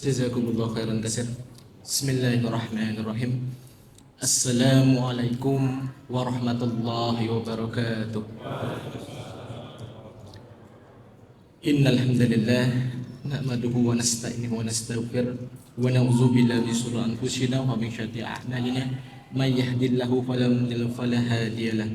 Jazakumullah khairan katsir. Bismillahirrahmanirrahim. Assalamualaikum warahmatullahi wabarakatuh. Innal hamdalillah nahmaduhu wa nasta'inuhu wa nastaghfir wa na'udzu billahi min shururi anfusina wa min syarri a'malina may yahdihillahu fala mudilla fala hadiyalah.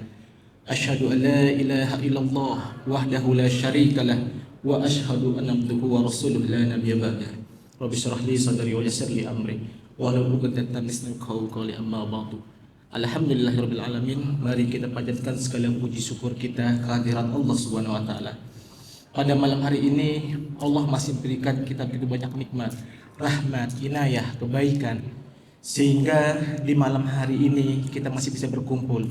Asyhadu an la ilaha illallah wahdahu la syarika lah wa asyhadu anna abduhu wa rasuluhu la nabiyya ba'dah. Rabbi shrah li sadri wa yassir li amri wahlul 'uqdatam min lisani yafqahu qawli amma ba'du. Alhamdulillahirabbil alamin. Mari kita panjatkan segala puji syukur kita kehadirat Allah Subhanahu wa taala. Pada malam hari ini Allah masih berikan kita begitu banyak nikmat, rahmat, inayah, kebaikan, sehingga di malam hari ini kita masih bisa berkumpul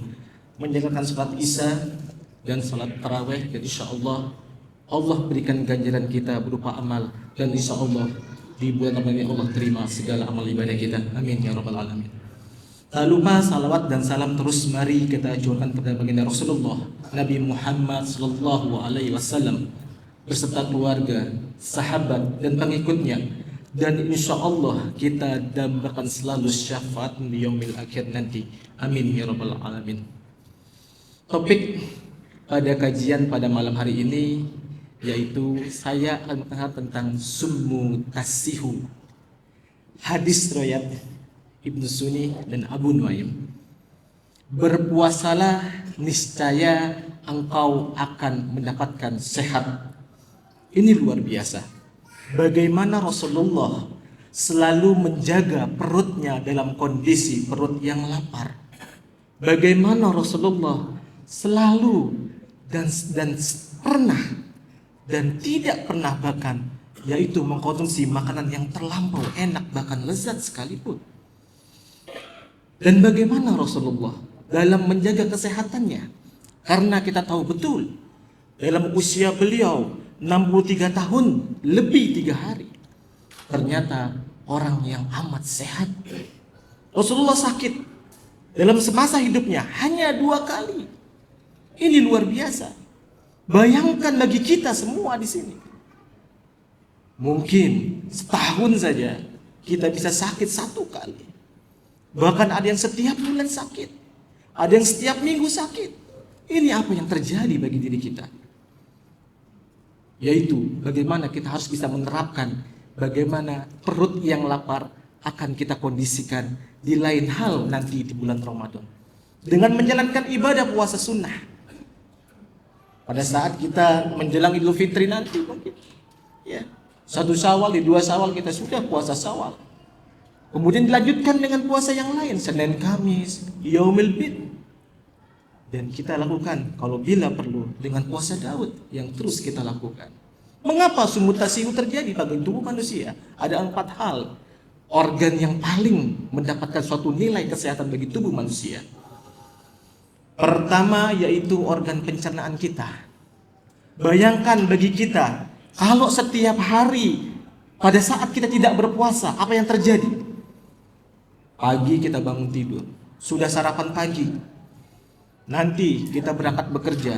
menjalankan salat Isya dan salat tarawih, dan insyaallah Allah berikan ganjaran kita berupa amal, dan insyaallah di bulan Ramadan ini Allah terima segala amal ibadah kita. Amin ya rabbal alamin. Tak lupa salawat dan salam terus mari kita ajukan kepada baginda Rasulullah Nabi Muhammad sallallahu alaihi wasallam beserta keluarga, sahabat dan pengikutnya, dan insyaallah kita dambakan selalu syafaat di yaumil akhir nanti. Amin ya rabbal alamin. Topik pada kajian pada malam hari ini yaitu saya akan membahas tentang summu tasihu. Hadis riwayat Ibnu Sunni dan Abu Nuaim. Berpuasalah niscaya engkau akan mendapatkan sehat. Ini luar biasa. Bagaimana Rasulullah selalu menjaga perutnya dalam kondisi perut yang lapar. Bagaimana Rasulullah selalu dan pernah dan tidak pernah bahkan yaitu mengkonsumsi makanan yang terlampau enak bahkan lezat sekalipun. Dan bagaimana Rasulullah dalam menjaga kesehatannya, karena kita tahu betul dalam usia beliau 63 tahun lebih 3 hari ternyata orang yang amat sehat. Rasulullah sakit dalam semasa hidupnya hanya 2 kali. Ini luar biasa. Bayangkan bagi kita semua di sini. Mungkin setahun saja kita bisa sakit 1 kali. Bahkan ada yang setiap bulan sakit. Ada yang setiap minggu sakit. Ini apa yang terjadi bagi diri kita? Yaitu bagaimana kita harus bisa menerapkan bagaimana perut yang lapar akan kita kondisikan di lain hal nanti di bulan Ramadan. Dengan menjalankan ibadah puasa sunnah. Pada saat kita menjelang Idul Fitri nanti mungkin ya, 1 Syawal, di 2 Syawal kita sudah puasa Syawal. Kemudian dilanjutkan dengan puasa yang lain, Senin, Kamis, Yaumil Bid. Dan kita lakukan kalau bila perlu dengan puasa Daud yang terus kita lakukan. Mengapa sumutasihu terjadi bagi tubuh manusia? Ada 4 hal organ yang paling mendapatkan suatu nilai kesehatan bagi tubuh manusia. Pertama yaitu organ pencernaan kita. Bayangkan bagi kita kalau setiap hari pada saat kita tidak berpuasa, apa yang terjadi? Pagi kita bangun tidur, sudah sarapan pagi. Nanti kita berangkat bekerja.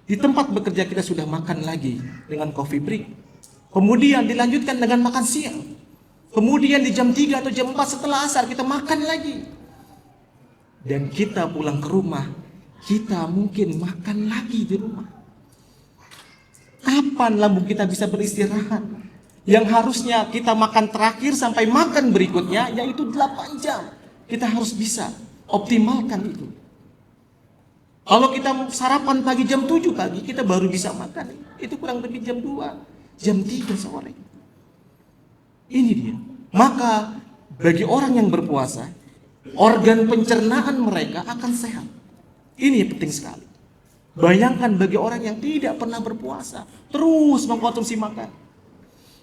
Di tempat bekerja kita sudah makan lagi dengan coffee break. Kemudian dilanjutkan dengan makan siang. Kemudian di jam 3 atau jam 4 setelah asar kita makan lagi. Dan kita pulang ke rumah, kita mungkin makan lagi di rumah. Kapan lambung kita bisa beristirahat? Yang harusnya kita makan terakhir sampai makan berikutnya yaitu 8 jam. Kita harus bisa optimalkan itu. Kalau kita sarapan pagi jam 7 pagi, kita baru bisa makan. Itu kurang lebih jam 2, jam 3 sore. Ini dia. Maka bagi orang yang berpuasa, organ pencernaan mereka akan sehat. Ini penting sekali. Bayangkan bagi orang yang tidak pernah berpuasa, terus mengkonsumsi makan.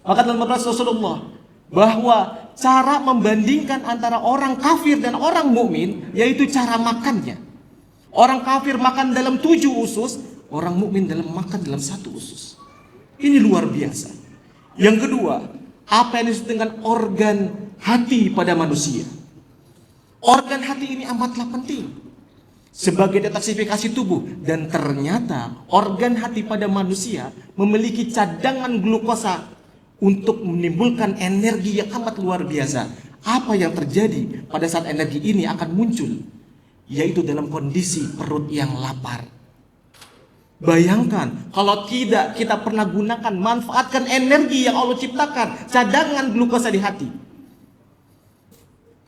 Maka dalam hadis Rasulullah bahwa cara membandingkan antara orang kafir dan orang mukmin yaitu cara makannya. Orang kafir makan dalam 7 usus, orang mukmin makan dalam 1 usus. Ini luar biasa. Yang kedua, apa yang disebut dengan organ hati pada manusia. Organ hati ini amatlah penting sebagai detoksifikasi tubuh, dan ternyata organ hati pada manusia memiliki cadangan glukosa untuk menimbulkan energi yang amat luar biasa. Apa yang terjadi pada saat energi ini akan muncul? Yaitu dalam kondisi perut yang lapar. Bayangkan kalau tidak kita pernah gunakan, manfaatkan energi yang Allah ciptakan, cadangan glukosa di hati.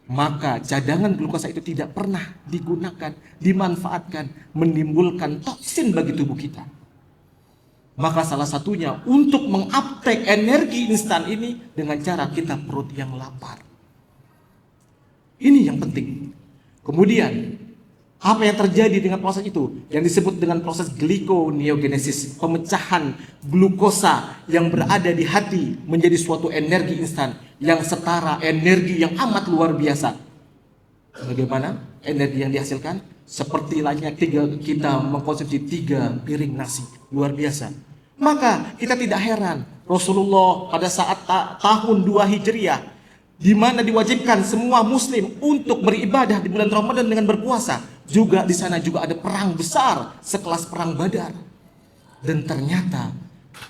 Maka cadangan glukosa itu tidak pernah digunakan, dimanfaatkan, menimbulkan toksin bagi tubuh kita. Maka salah satunya untuk menguptake energi instan ini dengan cara kita perut yang lapar. Ini yang penting. Kemudian, apa yang terjadi dengan proses itu? Yang disebut dengan proses glikoneogenesis, pemecahan glukosa yang berada di hati menjadi suatu energi instan yang setara, energi yang amat luar biasa. Bagaimana energi yang dihasilkan? Seperti layaknya kita mengkonsumsi 3 piring nasi, luar biasa. Maka kita tidak heran Rasulullah pada saat tahun 2 Hijriah, di mana diwajibkan semua muslim untuk beribadah di bulan Ramadan dengan berpuasa. Juga di sana juga ada perang besar sekelas perang Badar. Dan ternyata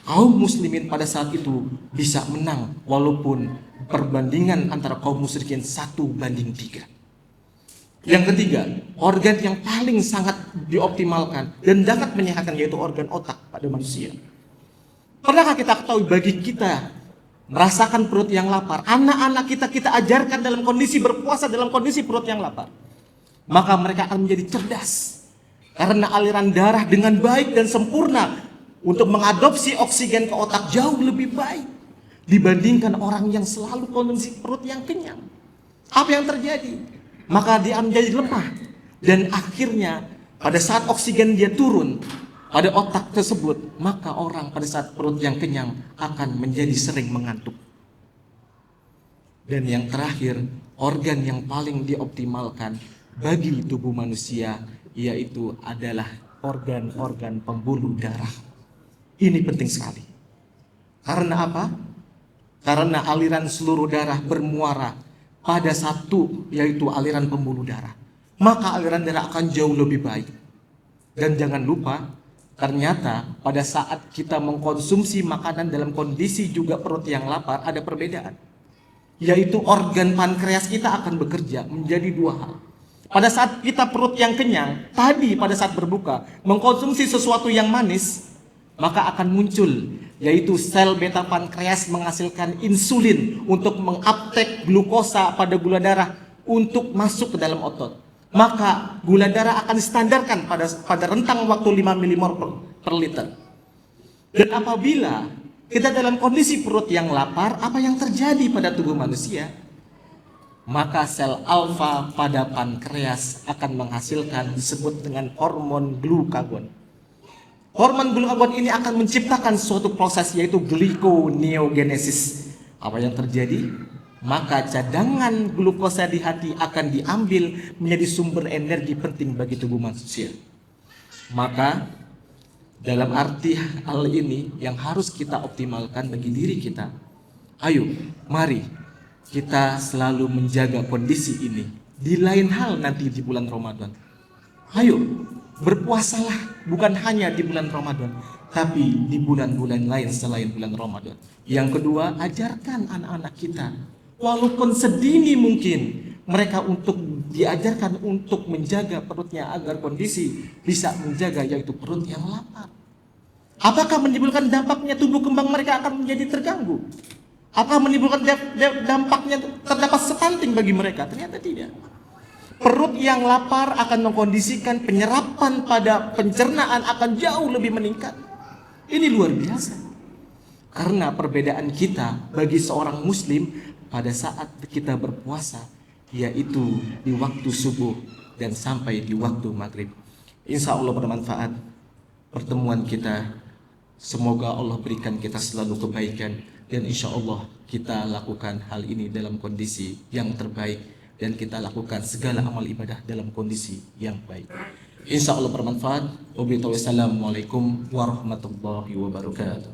kaum muslimin pada saat itu bisa menang walaupun perbandingan antara kaum musyrikin 1:3. Yang ketiga, organ yang paling sangat dioptimalkan dan dapat menyehatkan yaitu organ otak pada manusia. Pernahkah kita ketahui bagi kita merasakan perut yang lapar, anak-anak kita ajarkan dalam kondisi berpuasa dalam kondisi perut yang lapar, maka mereka akan menjadi cerdas karena aliran darah dengan baik dan sempurna untuk mengadopsi oksigen ke otak jauh lebih baik dibandingkan orang yang selalu kondisi perut yang kenyang. Apa yang terjadi? Maka dia menjadi lemah dan akhirnya pada saat oksigen dia turun pada otak tersebut, maka orang pada saat perut yang kenyang akan menjadi sering mengantuk. Dan yang terakhir, organ yang paling dioptimalkan bagi tubuh manusia yaitu adalah organ-organ pembuluh darah. Ini penting sekali. Karena apa? Karena aliran seluruh darah bermuara pada satu, yaitu aliran pembuluh darah. Maka aliran darah akan jauh lebih baik. Dan jangan lupa, ternyata pada saat kita mengkonsumsi makanan dalam kondisi juga perut yang lapar ada perbedaan. Yaitu organ pankreas kita akan bekerja menjadi 2 hal. Pada saat kita perut yang kenyang, tadi pada saat berbuka, mengkonsumsi sesuatu yang manis, maka akan muncul yaitu sel beta pankreas menghasilkan insulin untuk menguptake glukosa pada gula darah untuk masuk ke dalam otot. Maka gula darah akan distandarkan pada rentang waktu 5 milimol per liter. Dan apabila kita dalam kondisi perut yang lapar, apa yang terjadi pada tubuh manusia? Maka sel alfa pada pankreas akan menghasilkan disebut dengan hormon glukagon. Hormon glukagon ini akan menciptakan suatu proses yaitu glikoneogenesis. Apa yang terjadi? Maka cadangan glukosa di hati akan diambil menjadi sumber energi penting bagi tubuh manusia. Maka dalam arti hal ini yang harus kita optimalkan bagi diri kita, ayo mari kita selalu menjaga kondisi ini. Di lain hal nanti di bulan Ramadan, ayo berpuasalah bukan hanya di bulan Ramadan, tapi di bulan-bulan lain selain bulan Ramadan. Yang kedua, ajarkan anak-anak kita walaupun sedini mungkin mereka untuk diajarkan untuk menjaga perutnya agar kondisi bisa menjaga yaitu perut yang lapar. Apakah menimbulkan dampaknya tubuh kembang mereka akan menjadi terganggu? Apakah menimbulkan dampaknya terdapat stunting bagi mereka? Ternyata tidak. Perut yang lapar akan mengkondisikan penyerapan pada pencernaan akan jauh lebih meningkat. Ini luar biasa. Karena perbedaan kita bagi seorang muslim pada saat kita berpuasa yaitu di waktu subuh dan sampai di waktu maghrib. Insya Allah bermanfaat pertemuan kita. Semoga Allah berikan kita selalu kebaikan dan insya Allah kita lakukan hal ini dalam kondisi yang terbaik dan kita lakukan segala amal ibadah dalam kondisi yang baik. Insya Allah bermanfaat. Wassalamualaikum warahmatullahi wabarakatuh.